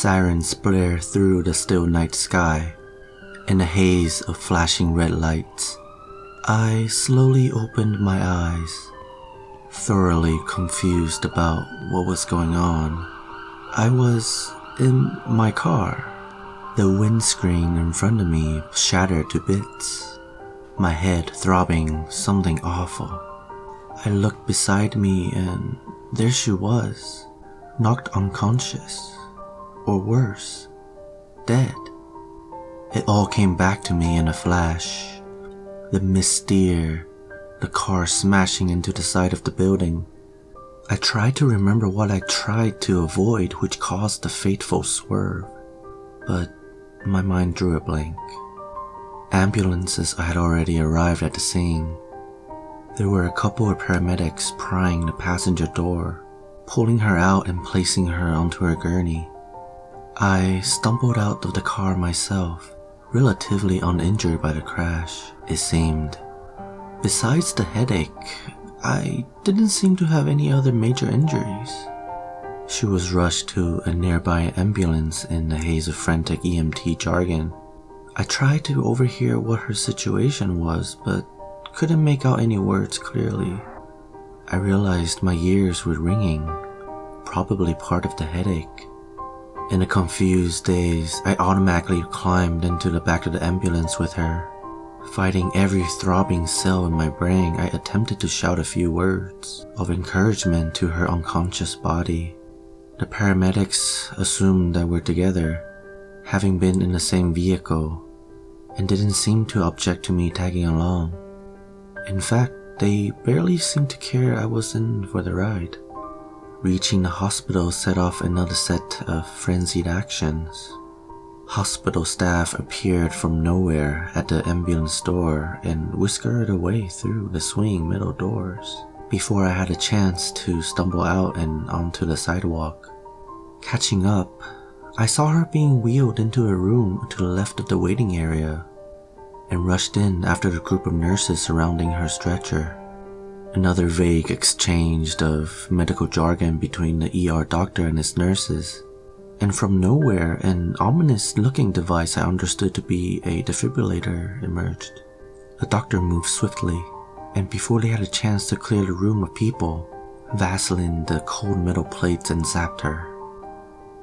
Sirens blare through the still night sky in a haze of flashing red lights. I slowly opened my eyes, thoroughly confused about what was going on. I was in my car. The windscreen in front of me shattered to bits, my head throbbing something awful. I looked beside me and there she was, knocked unconscious, or worse, dead. It all came back to me in a flash. The missteer, the car smashing into the side of the building. I tried to remember what I tried to avoid which caused the fateful swerve, but my mind drew a blank. Ambulances had already arrived at the scene. There were a couple of paramedics prying the passenger door, pulling her out and placing her onto her gurney. I stumbled out of the car myself, relatively uninjured by the crash, it seemed. Besides the headache, I didn't seem to have any other major injuries. She was rushed to a nearby ambulance in the haze of frantic EMT jargon. I tried to overhear what her situation was, but couldn't make out any words clearly. I realized my ears were ringing, probably part of the headache. In a confused daze, I automatically climbed into the back of the ambulance with her. Fighting every throbbing cell in my brain, I attempted to shout a few words of encouragement to her unconscious body. The paramedics assumed that we're together, having been in the same vehicle, and didn't seem to object to me tagging along. In fact, they barely seemed to care I was in for the ride. Reaching the hospital set off another set of frenzied actions. Hospital staff appeared from nowhere at the ambulance door and whiskered away through the swinging metal doors before I had a chance to stumble out and onto the sidewalk. Catching up, I saw her being wheeled into a room to the left of the waiting area and rushed in after the group of nurses surrounding her stretcher. Another vague exchange of medical jargon between the ER doctor and his nurses, and from nowhere an ominous-looking device I understood to be a defibrillator emerged. The doctor moved swiftly, and before they had a chance to clear the room of people, vaselined the cold metal plates and zapped her.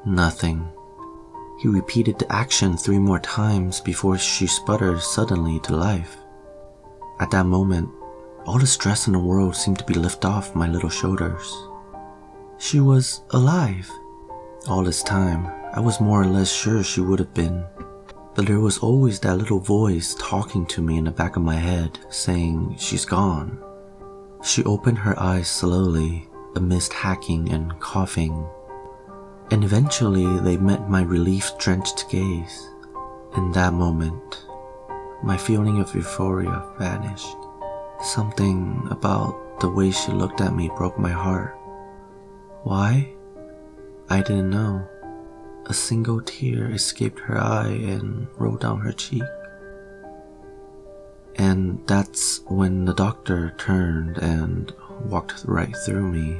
Nothing. He repeated the action 3 more times before she sputtered suddenly to life. At that moment, all the stress in the world seemed to be lifted off my little shoulders. She was alive. All this time, I was more or less sure she would have been, but there was always that little voice talking to me in the back of my head, saying she's gone. She opened her eyes slowly, amidst hacking and coughing, and eventually they met my relief-drenched gaze. In that moment, my feeling of euphoria vanished. Something about the way she looked at me broke my heart. Why? I didn't know. A single tear escaped her eye and rolled down her cheek. And that's when the doctor turned and walked right through me.